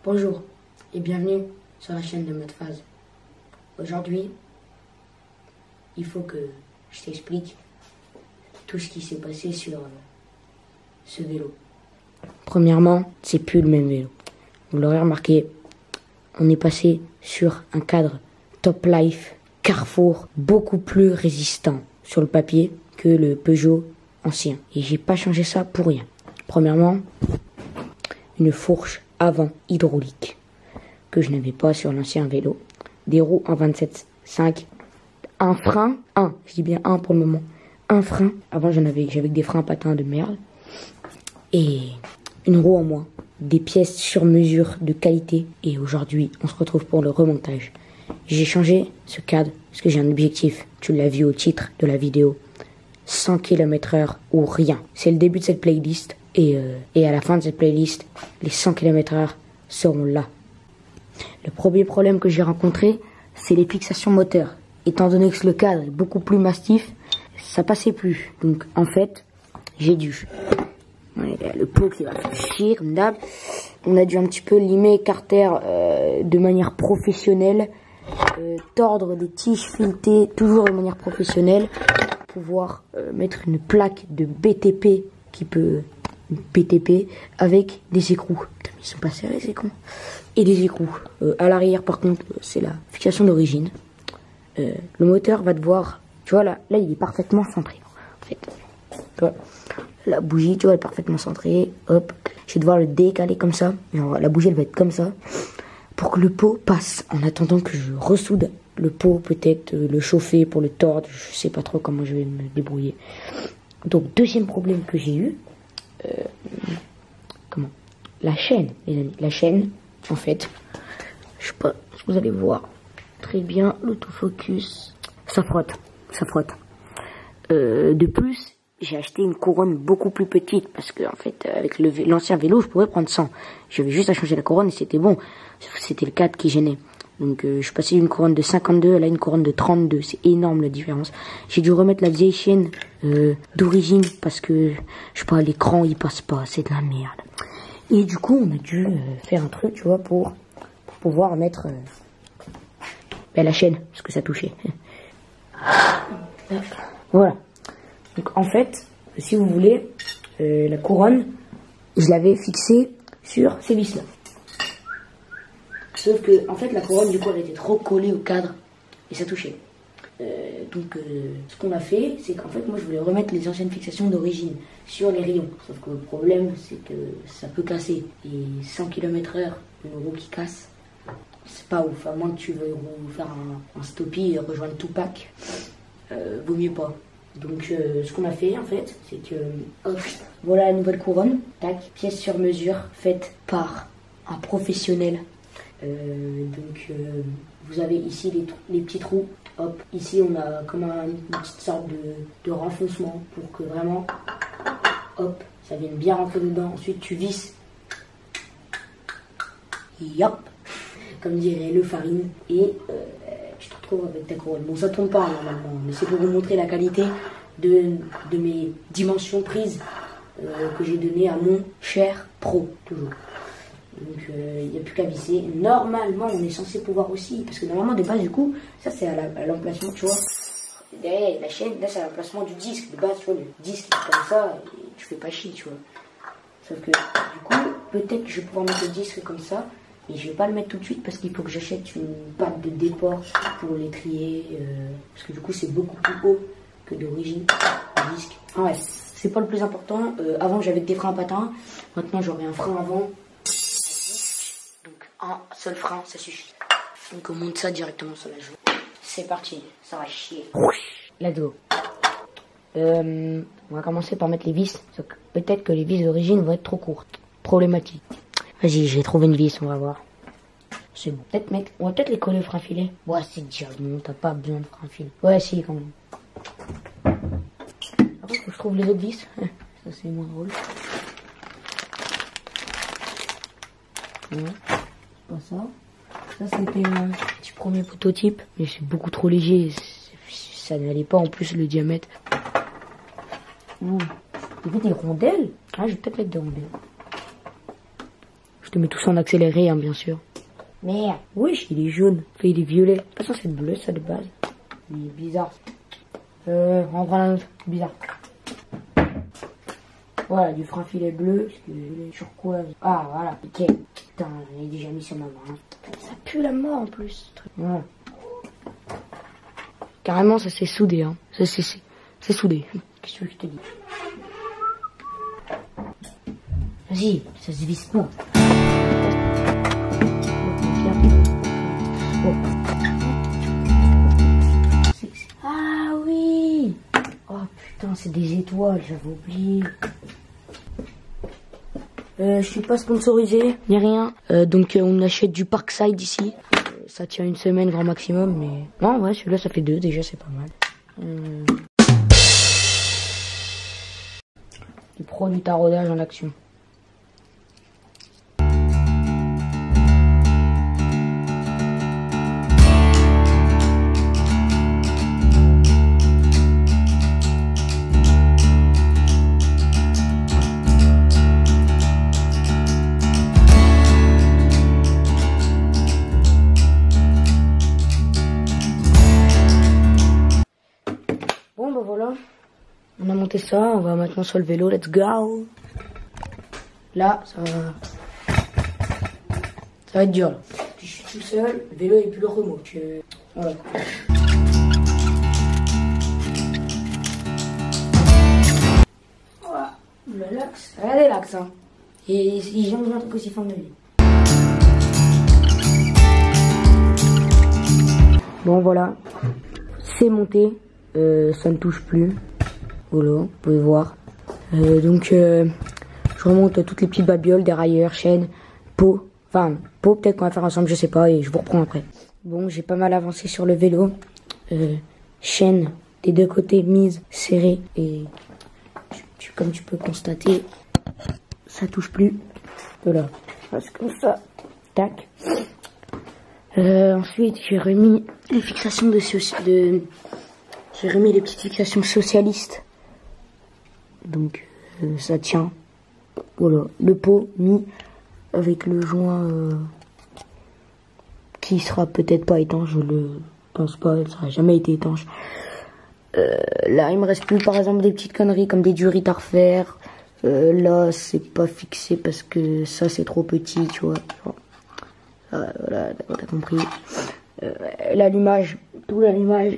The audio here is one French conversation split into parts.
Bonjour et bienvenue sur la chaîne de Mode Phase. Aujourd'hui, il faut que je t'explique tout ce qui s'est passé sur ce vélo. Premièrement, c'est plus le même vélo. Vous l'aurez remarqué, on est passé sur un cadre Top Life Carrefour beaucoup plus résistant sur le papier que le Peugeot ancien. Et j'ai pas changé ça pour rien. Premièrement, une fourche avant hydraulique que je n'avais pas sur l'ancien vélo, des roues en 27,5, un frein, je dis bien un pour le moment, un frein, avant j'avais des freins patins de merde, et une roue en moins, des pièces sur mesure de qualité, et aujourd'hui on se retrouve pour le remontage. J'ai changé ce cadre parce que j'ai un objectif, tu l'as vu au titre de la vidéo, 100 km/h ou rien. C'est le début de cette playlist. Et à la fin de cette playlist, les 100 km/h seront là. Le premier problème que j'ai rencontré, c'est les fixations moteurs. Étant donné que le cadre est beaucoup plus massif, ça passait plus. Donc en fait, j'ai dû. Le pot qui va faire chier, comme d'hab. On a dû un petit peu limer Carter de manière professionnelle. Tordre des tiges filetées, toujours de manière professionnelle. Pouvoir mettre une plaque de BTP qui peut... BTP avec des écrous. Putain, ils sont pas serrés ces cons. Et des écrous. À l'arrière par contre c'est la fixation d'origine. Le moteur va devoir, tu vois là il est parfaitement centré. En fait, tu vois, la bougie, tu vois, elle est parfaitement centrée. Hop, je vais devoir le décaler comme ça. Genre, la bougie elle va être comme ça pour que le pot passe. En attendant que je ressoude le pot, peut-être le chauffer pour le tordre. Je sais pas trop comment je vais me débrouiller. Donc deuxième problème que j'ai eu. La chaîne, les amis, la chaîne, en fait, je sais pas si vous allez voir très bien l'autofocus, ça frotte. De plus, j'ai acheté une couronne beaucoup plus petite parce que en fait, avec l'ancien vélo, je pouvais prendre 100. J'avais juste à changer la couronne et c'était bon. C'était le cadre qui gênait. Donc je suis passé d'une couronne de 52 à là une couronne de 32. C'est énorme la différence. J'ai dû remettre la vieille chaîne d'origine parce que je sais pas, l'écran il passe pas, c'est de la merde. Et du coup on a dû faire un truc, tu vois, pour pouvoir mettre la chaîne parce que ça touchait. Voilà. Donc en fait, si vous voulez, la couronne, je l'avais fixée sur ces vis là. Sauf que, en fait, la couronne, du coup, elle était trop collée au cadre et ça touchait. Donc, ce qu'on a fait, c'est qu'en fait, moi, je voulais remettre les anciennes fixations d'origine sur les rayons. Sauf que le problème, c'est que ça peut casser. Et 100 km/h, une roue qui casse, c'est pas ouf. À moins que tu veuilles faire un stoppie et rejoindre Tupac, vaut mieux pas. Donc, ce qu'on a fait, en fait, c'est que, hop, voilà la nouvelle couronne. Tac, pièce sur mesure, faite par un professionnel. Vous avez ici les petits trous. Hop, ici on a comme une petite sorte de renfoncement pour que vraiment, hop, ça vienne bien rentrer dedans. Ensuite tu visses, yop, comme dirait le farine, et tu te retrouves avec ta couronne. Bon, ça tourne pas normalement, mais c'est pour vous montrer la qualité de mes dimensions prises que j'ai donné à mon cher pro, toujours. Donc il n'y a plus qu'à visser. Normalement on est censé pouvoir aussi, parce que normalement de base du coup, ça c'est à l'emplacement, tu vois. Derrière la chaîne, là c'est à l'emplacement du disque. De base tu vois, le disque est comme ça, et tu fais pas chier, tu vois. Sauf que du coup, peut-être que je vais pouvoir mettre le disque comme ça, mais je vais pas le mettre tout de suite parce qu'il faut que j'achète une patte de déport pour l'étrier, parce que du coup c'est beaucoup plus haut que d'origine, le disque. Ah ouais, c'est pas le plus important. Avant j'avais des freins patins, maintenant j'aurai un frein avant. Un seul frein, ça suffit. Donc on monte ça directement sur la joue. C'est parti, ça va chier. Let's go. On va commencer par mettre les vis. Peut-être que les vis d'origine vont être trop courtes. Problématique. Vas-y, j'ai trouvé une vis, on va voir. C'est bon. Peut-être, mec, on va peut-être les coller au frein filet. Ouais, c'est déjà bon, t'as pas besoin de frein filet. Ouais, si, quand même. Après, faut que je trouve les autres vis. Ça, c'est moins drôle. Ouais. Pas ça. Ça c'était un petit premier prototype, mais c'est beaucoup trop léger. Ça n'allait pas en plus le diamètre. Ouh. Il y avait des rondelles. Ah, je vais peut-être mettre des rondelles. Je te mets tous en accéléré, hein, bien sûr. Merde. Wesh, il est jaune. Enfin, il est violet. Pas censé être bleu, ça, de base. Il est bizarre. On va prendre un autre. Bizarre. Voilà, du frein filet bleu, parce que les turquoise. Ah, voilà, ok. Putain, j'en ai déjà mis sur ma main. Ça pue la mort en plus. Voilà. Carrément, ça s'est soudé, hein. C'est soudé. Qu'est-ce que je te dis? Vas-y, ça se visse pas. Ah oui! Oh putain, c'est des étoiles, j'avais oublié. Je suis pas sponsorisé, ni rien. Donc on achète du Parkside ici. Ça tient une semaine grand maximum, mais... Non, ouais, celui-là ça fait 2 déjà, c'est pas mal. Du pro du taraudage en action. Bon bah voilà, on a monté ça, on va maintenant sur le vélo, let's go. Là, ça va être dur là. Je suis tout seul, le vélo est plus le remorque. Voilà. Voilà, le lax, regardez l'axe hein. Et ils ont un truc aussi fort de lui. Bon voilà, c'est monté. Ça ne touche plus. Voilà, vous pouvez voir. Donc, je remonte toutes les petites babioles, dérailleurs, chaînes, pots. Enfin, pots peut-être qu'on va faire ensemble, je sais pas, et je vous reprends après. Bon, j'ai pas mal avancé sur le vélo. Chaîne des deux côtés mise, serrée. Et comme tu peux constater, ça touche plus. Voilà, c'est comme ça. Tac. Ensuite, j'ai remis les fixations j'ai remis les petites fixations socialistes. Donc ça tient. Voilà. Le pot mis avec le joint qui sera peut-être pas étanche. Je le pense pas. Ça n'a jamais été étanche. Là il me reste plus par exemple des petites conneries comme des durites à refaire. Là c'est pas fixé parce que ça c'est trop petit, tu vois. Voilà, t'as compris. L'allumage, tout l'allumage.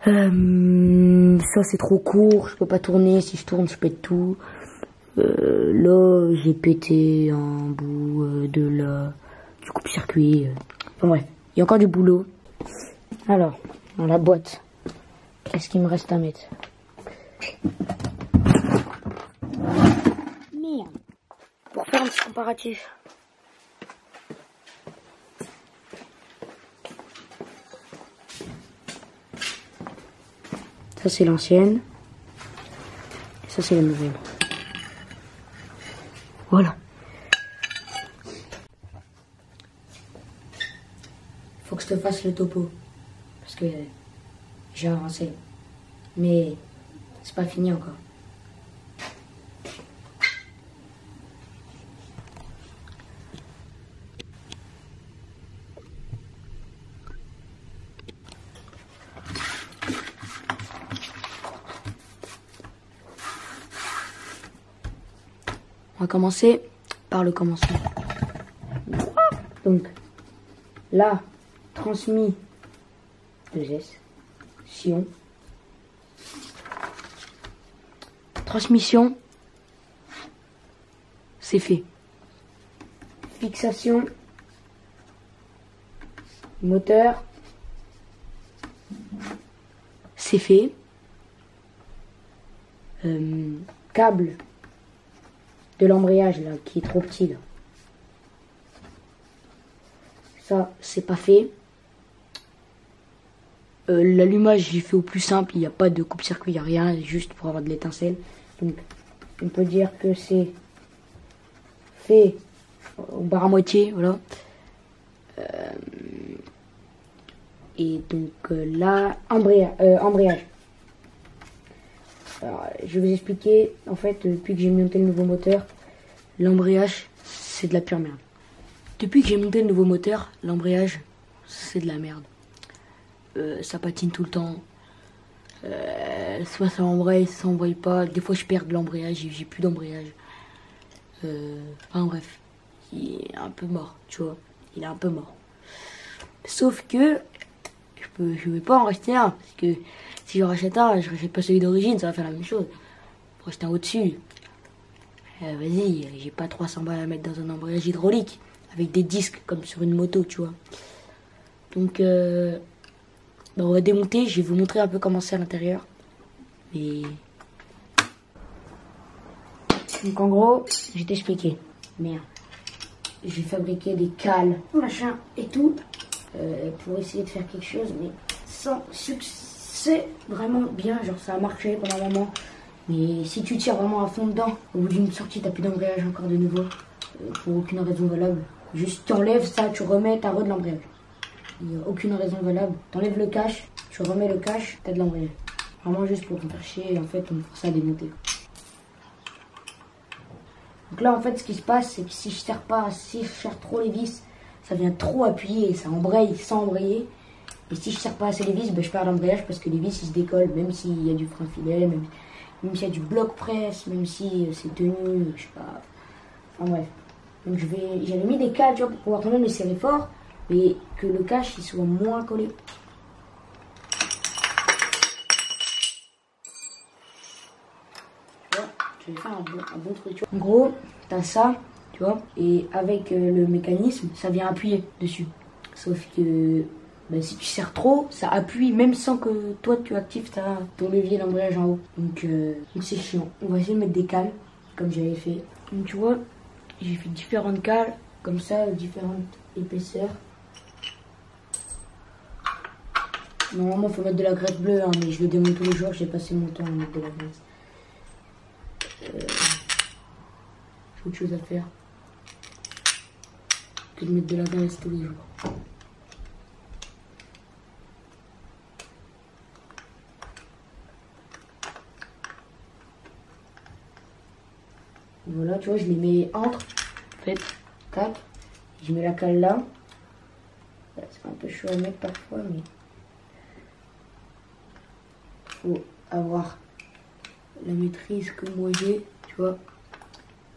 Ça c'est trop court, je peux pas tourner, si je tourne je pète tout. Là j'ai pété un bout du coupe-circuit. Enfin bref, il y a encore du boulot. Alors, dans la boîte, qu'est-ce qu'il me reste à mettre? Merde. Pour faire un petit comparatif. Ça c'est l'ancienne. Ça c'est la nouvelle. Voilà. Faut que je te fasse le topo. Parce que j'ai avancé. Mais c'est pas fini encore. On va commencer par le commencement. Donc, là, transmis 2S, Sion. Transmission, c'est fait. Fixation, moteur, c'est fait. Câble de l'embrayage là qui est trop petit là. Ça c'est pas fait. L'allumage j'ai fait au plus simple, il n'y a pas de coupe-circuit, il n'y a rien, juste pour avoir de l'étincelle. Donc on peut dire que c'est fait au bar à moitié, voilà. Et donc là, embrayage. Alors, je vais vous expliquer, en fait, depuis que j'ai monté le nouveau moteur, l'embrayage, c'est de la pure merde. Depuis que j'ai monté le nouveau moteur, l'embrayage, c'est de la merde. Ça patine tout le temps. Soit ça embraye, ça embraye pas. Des fois je perds de l'embrayage, j'ai plus d'embrayage. Enfin bref, il est un peu mort, tu vois. Il est un peu mort. Sauf que je vais pas en racheter un. Parce que si je rachète un, je rachète pas celui d'origine, ça va faire la même chose. Faut racheter un au-dessus. Vas-y, j'ai pas 300 balles à mettre dans un embrayage hydraulique. Avec des disques comme sur une moto, tu vois. Donc, on va démonter. Je vais vous montrer un peu comment c'est à l'intérieur. Et... Donc en gros, je vais t'expliquer. Merde. J'ai fabriqué des cales, machin et tout. Pour essayer de faire quelque chose, mais sans succès vraiment bien. Genre ça a marché pendant un moment. Mais si tu tires vraiment à fond dedans, au bout d'une sortie, t'as plus d'embrayage encore de nouveau. Pour aucune raison valable. Juste t'enlèves ça, tu remets, t'as de l'embrayage. Il n'y a aucune raison valable. T'enlèves le cache, tu remets le cache, t'as de l'embrayage. Vraiment juste pour me faire chier, en fait, on me force à démonter. Donc là, en fait, ce qui se passe, c'est que si je serre trop les vis, ça vient trop appuyer et ça embraye sans embrayer. Et si je serre pas assez les vis, ben, je perds l'embrayage parce que les vis, ils se décollent, même s'il y a du frein filet, même s'il y a du bloc presse, même si c'est tenu, je sais pas. Enfin bref. Donc j'avais mis des cales, tu vois, pour pouvoir quand même les serrer fort, mais que le cache il soit moins collé. Tu vois, je vais faire un bon truc. Tu vois. En gros, t'as ça, tu vois, et avec le mécanisme, ça vient appuyer dessus. Sauf que ben, si tu serres trop, ça appuie même sans que toi tu actives ton levier d'embrayage en haut. Donc c'est chiant. On va essayer de mettre des cales, comme j'avais fait. Donc tu vois, j'ai fait différentes cales, comme ça, différentes épaisseurs. Normalement, il faut mettre de la graisse bleue, hein, mais je le démonte tous les jours, j'ai passé mon temps à mettre de la graisse. J'ai autre chose à faire que de mettre de la graisse tous les jours. Voilà, tu vois, je les mets entre, en fait, tac, je mets la cale là. C'est un peu chaud à mettre parfois, mais faut avoir la maîtrise que moi j'ai, tu vois.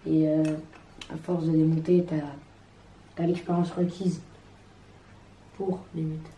Et à force de démonter, t'as l'expérience requise pour les mettre.